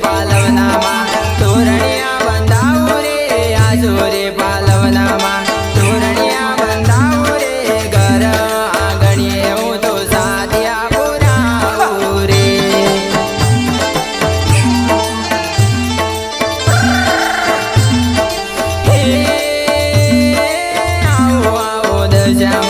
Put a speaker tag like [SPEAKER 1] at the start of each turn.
[SPEAKER 1] પાલવનામાં તોરણિયા બંધાવું રે આજોરે પાલવનામાં તોરણિયા બંધાવું રે ઘર આંગણીએ હું તો સાધ્યા પુરાવું રે આવો આવો દજા